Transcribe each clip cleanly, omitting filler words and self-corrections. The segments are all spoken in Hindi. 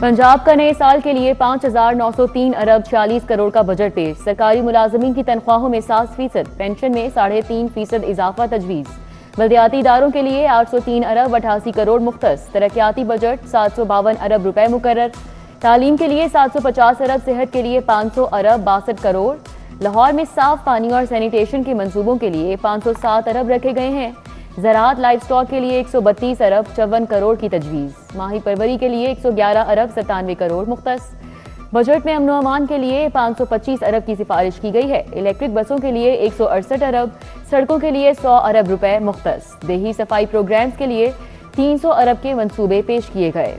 पंजाब का नए साल के लिए 5,903 अरब 46 करोड़ का बजट पेश। सरकारी मुलाजमीन की तनख्वाहों में 7%, पेंशन में 3.5% इजाफा तजवीज। बल्दियाती इदारों के लिए 803 अरब 88 करोड़ मुख्तस। तरक्याती बजट 752 अरब रुपए मुकर्रर। तालीम के लिए 750 अरब, सेहत के लिए 500 अरब 62 करोड़। लाहौर में साफ पानी और सैनिटेशन के मंसूबों के लिए 507 अरब रखे गए हैं। ज़राअत लाइफ स्टॉक के लिए 132 अरब 54 करोड़ की तजवीज़। माही परवरी के लिए 111 अरब 97 करोड़ मुख्तस। बजट में अमनो अमान के लिए 525 अरब की सिफारिश की गई है। इलेक्ट्रिक बसों के लिए 168 अरब, सड़कों के लिए 100 अरब रुपए मुख्तस। देही सफाई प्रोग्राम्स के लिए 300 अरब के मंसूबे पेश किए गए।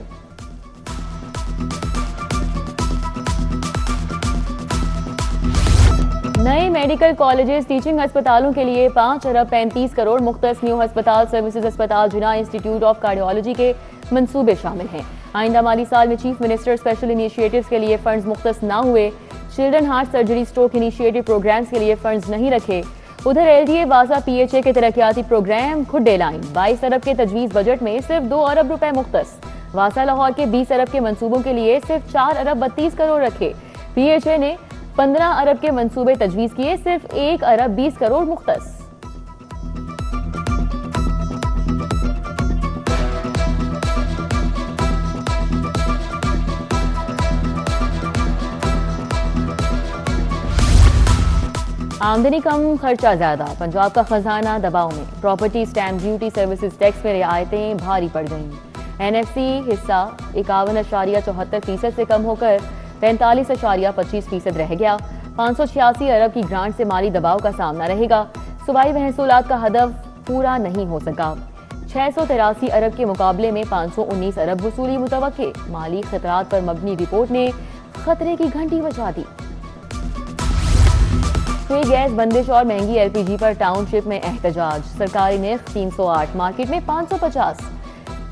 नए मेडिकल कॉलेजेस, टीचिंग अस्पतालों के लिए 5 अरब 35 करोड़ मुख्तस। न्यू अस्पताल सर्विसेज अस्पताल जुना, इंस्टीट्यूट ऑफ कार्डियोलॉजी के मंसूबे शामिल हैं। आइंदा माली साल में चीफ मिनिस्टर स्पेशल इनिशिएटिव्स के लिए फंड्स मुख्तस ना हुए। Children heart surgery stroke initiative programs के लिए फंड्स नहीं रखे। उधर LDA वासा PHA के तरक्याती प्रोग्राम खुड्डे लाइन 22 अरब के तजवीज़ बजट में सिर्फ 2 अरब रुपए मुख्तस। वासा लाहौर के 20 अरब के मंसूबों के लिए सिर्फ 4 अरब 32 करोड़ रखे। PHA ने 15 अरब के मंसूबे तजवीज़ किए, सिर्फ 1 अरब 20 करोड़ मुख्तस। आमदनी कम, खर्चा ज्यादा, पंजाब का खजाना दबाव में। Property stamp duty services tax में रियायतें भारी पड़ गईं। NFC हिस्सा 51.74% से कम होकर 45.25% रह गया। 586 अरब की ग्रांट से माली दबाव का सामना रहेगा। सूबाई महसूलात का हदफ पूरा नहीं हो सका। 683 अरब के मुकाबले में 519 अरब वसूली मुतवक्के। माली खतरात पर मबनी रिपोर्ट ने खतरे की घंटी बजा दी। सुई गैस बंदिश और महंगी LPG पर टाउनशिप में एहतजाज। सरकारी निर्ख 308, मार्केट में 550।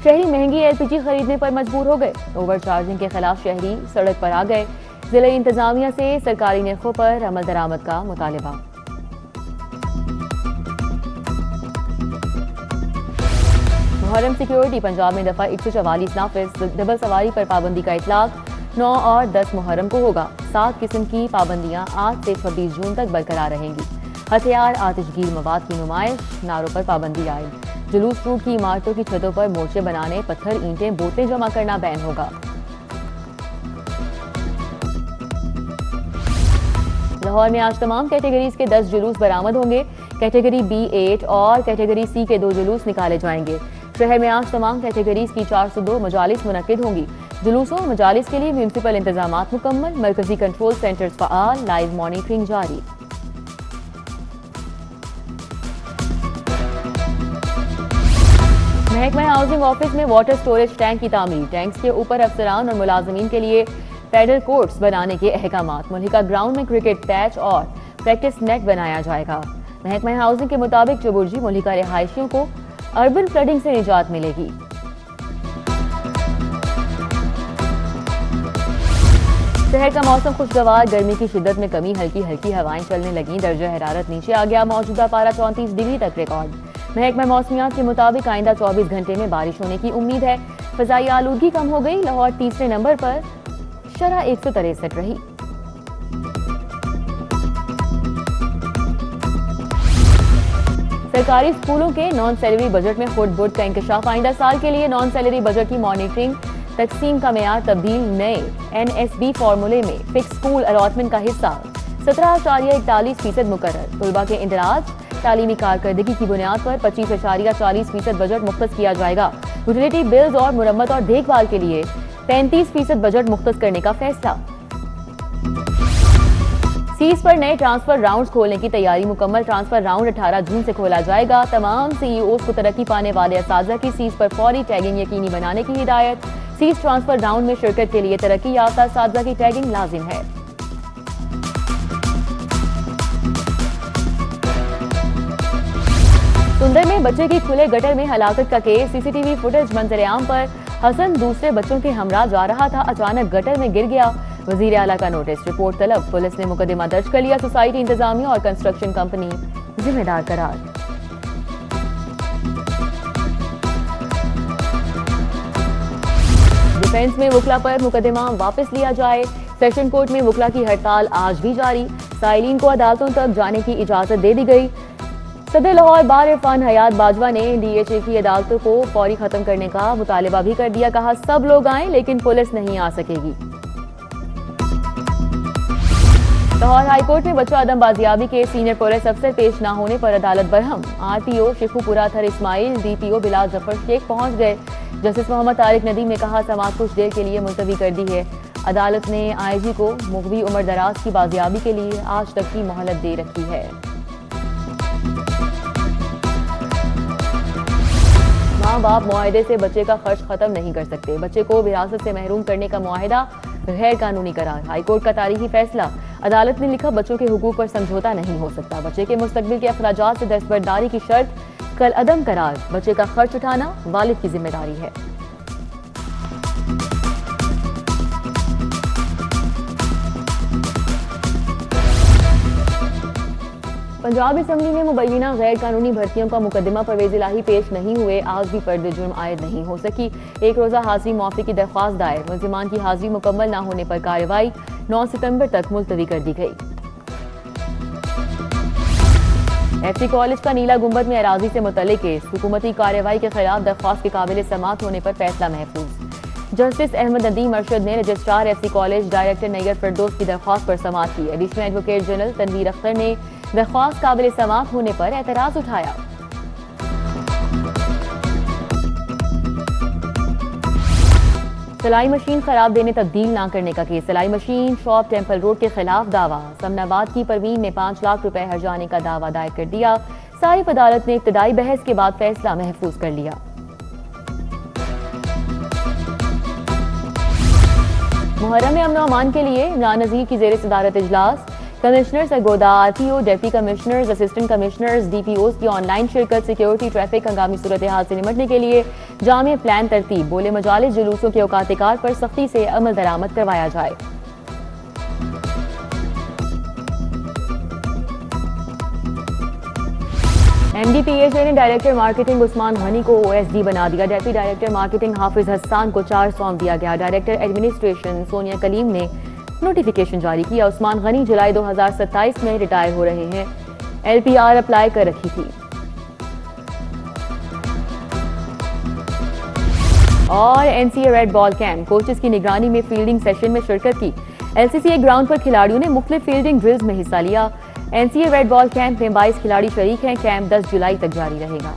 शहरी महंगी LPG खरीदने पर मजबूर हो गए। ओवरचार्जिंग के खिलाफ शहरी सड़क पर आ गए। जिला इंतजामिया से सरकारी निर्खों पर अमल दरामद का मुतालबा। मुहर्रम सिक्योरिटी, पंजाब में दफा 144 नाफिज। डबल सवारी पर पाबंदी का इतलाक 9 और 10 मुहर्रम को होगा। 7 किस्म की पाबंदियां 8 से 26 जून तक बरकरार रहेंगी। हथियार, आतिशगीर मवाद की नुमाइश, नारों पर पाबंदी आयद। जुलूस रूट की इमारतों की छतों पर मोर्चे बनाने, पत्थर, ईंटें, बोतलें जमा करना बैन होगा। लाहौर में आज तमाम कैटेगरीज के 10 जुलूस बरामद होंगे। कैटेगरी B8 और कैटेगरी C के 2 जुलूस निकाले जाएंगे। शहर में आज तमाम कैटेगरीज की 402 मजालिस मुनक्किद होंगी। जुलूसों और मजालिस के लिए म्यूनसिपल इंतजामात मुकम्मल। मरकजी कंट्रोल सेंटर्स फ़आल, लाइव मॉनिटरिंग जारी। महकमा हाउसिंग ऑफिस में वाटर स्टोरेज टैंक की तामीर। टैंक्स के ऊपर अफसरान और मुलाजमीन के लिए पैडल कोर्ट्स बनाने के अहकामात। मुल्हिका ग्राउंड में क्रिकेट पैच और प्रैक्टिस नेट बनाया जाएगा। महकमा हाउसिंग के मुताबिक चबुर्जी मुल्हिका रिहायशियों को अर्बन फ्लडिंग से निजात मिलेगी। शहर का मौसम खुशगवार, गर्मी की शिद्दत में कमी, हल्की हल्की हवाएं चलने लगी। दर्जा हरारत नीचे आ गया। मौजूदा पारा 34 डिग्री तक रिकॉर्ड। महकमा मौसमियात के मुताबिक आइंदा 24 घंटे में बारिश होने की उम्मीद है। फजाई आलूदगी कम हो गई। लाहौर तीसरे नंबर पर, शरह 163 रही। सरकारी स्कूलों के नॉन सैलरी बजट में खुद बुद का इंकशाफ। आइंदा साल के लिए नॉन सैलरी बजट की मॉनिटरिंग, तकसीम का मेयार तब्दील। नए NSB फार्मूले में फिक्स स्कूल अलॉटमेंट का हिस्सा 17.41% मुकर्रर। तुलबा के इंदराज, तालीमी कारकर्दगी की बुनियाद पर 25.40% बजट मुख्तस किया जाएगा। यूटिलिटी बिल्स और मुरम्मत और देखभाल के लिए 35% बजट मुख्तस करने का फैसला। सीज पर नए ट्रांसफर राउंड्स खोलने की तैयारी मुकम्मल। ट्रांसफर राउंड 18 जून से खोला जाएगा। तमाम CEOs को तरक्की पाने वाले असातिज़ा की सीज पर फौरी टैगिंग यकीनी बनाने की हिदायत। सीज ट्रांसफर राउंड में शिरकत के लिए तरक्की याफ्ता असातिज़ा की टैगिंग लाजिम है। सुंदर में बच्चे की खुले गटर में हलाकत का केस। CCTV फुटेज मंजर-ए-आम पर हसन दूसरे बच्चों के हमरा जा रहा था, अचानक गटर में गिर गया। वजीर आला का नोटिस, रिपोर्ट तलब। पुलिस ने मुकदमा दर्ज कर लिया। सोसाइटी इंतजामिया और कंस्ट्रक्शन कंपनी जिम्मेदार करार। डिफेंस में वकला पर मुकदमा वापस लिया जाए। सेशन कोर्ट में वकला की हड़ताल आज भी जारी। साइलिन को अदालतों तक जाने की इजाजत दे दी गई। सदर लाहौर बार इरफान हयात बाजवा ने डीएचए की अदालतों को फौरी खत्म करने का मुतालबा भी कर दिया। कहा सब लोग आए लेकिन पुलिस नहीं आ सकेगी। लाहौर हाईकोर्ट में बच्चों आदम बाजियाबी के सीनियर पुलिस अफसर पेश न होने पर अदालत बरहम। आरटीओ शिखुपुरा थर इस्माइल, डीपीओ बिलाल जफर शेख पहुंच गए। जस्टिस मोहम्मद तारिक नदीम ने कहा समाअत कुछ देर के लिए मुलतवी कर दी है। अदालत ने आईजी को मुगवी उमर दराज की बाजियाबी के लिए आज तक की मोहलत दे रखी है। माँ बाप मुआहदे से बच्चे का खर्च खत्म नहीं कर सकते। बच्चे को विरासत से महरूम करने का मुआहदा गैर कानूनी करार। हाईकोर्ट का तारीखी फैसला। अदालत ने लिखा बच्चों के हुकूक पर समझौता नहीं हो सकता। बच्चे के मुस्तकबिल के अखराजात से दस्तबरदारी की शर्त कल अदम करार। बच्चे का खर्च उठाना वालिद की जिम्मेदारी है। पंजाब असम्बली में मुबैना गैर कानूनी भर्तियों का मुकदमा परवेज इलाही पेश नहीं हुए। आज भी पर्द जुर्म आयद नहीं हो सकी। एक रोजा हाजिरी मुआफी की दरख्वास्त दायर। मुल्जिमान की हाजिरी मुकम्मल न होने पर कार्रवाई 9 सितंबर तक मुलतवी कर दी गई। एफसी कॉलेज का नीला गुंबद में अराजी से मुतल्लिक केस। हुकूमती कार्रवाई के खिलाफ दरख्वास्त के काबिल समाअत होने पर फैसला महफूज। जस्टिस अहमद नदीम अरशद ने registrar FC college director Naiyar Firdaus की दरख्वास्त पर समाअत की। Additional advocate general Tanveer Akhtar ने दरख्वास्त काबिल समाअत होने पर एतराज उठाया। सिलाई मशीन खराब देने तब्दील ना करने का केस। सिलाई मशीन शॉप टेम्पल रोड के खिलाफ दावा। समनाबाद की परवीन ने 5 लाख रुपए हर्जाने का दावा दायर कर दिया। सारी अदालत ने इब्तदाई बहस के बाद फैसला महफूज कर लिया। मुहर्रम में अमन व अमान के लिए इमरान नज़ीर की जेर सदारत इजलास। Commissioner Sargodha, RTO, deputy commissioners, assistant commissioners, DPOs की ऑनलाइन शिरकत। सिक्योरिटी, ट्रैफिक, हंगामी सूरत हाल से निपटने के लिए जामे प्लान तरतीब। बोले मजालिस जुलूसों के औकात कार पर सख्ती से अमल दरामद करवाया जाए। एमडीपीएचए ने डायरेक्टर मार्केटिंग उस्मान गनी को ओएसडी बना दिया। डेप्टी डायरेक्टर मार्केटिंग हाफिज हसन को चार्ज सौंप दिया गया। डायरेक्टर एडमिनिस्ट्रेशन सोनिया कलीम ने नोटिफिकेशन जारी किया। उस्मान गनी जुलाई 2027 में रिटायर हो रहे हैं। एलपीआर अप्लाई कर रखी थी। और NCA red ball camp. Coaches की निगरानी में फील्डिंग सेशन में शिरकत की। एलसीसीए ग्राउंड पर खिलाड़ियों ने मुख्तलिफ फील्डिंग ड्रिल्स में हिस्सा लिया। एनसीए रेड बॉल कैंप में 22 खिलाड़ी शरीक हैं। कैंप 10 जुलाई तक जारी रहेगा।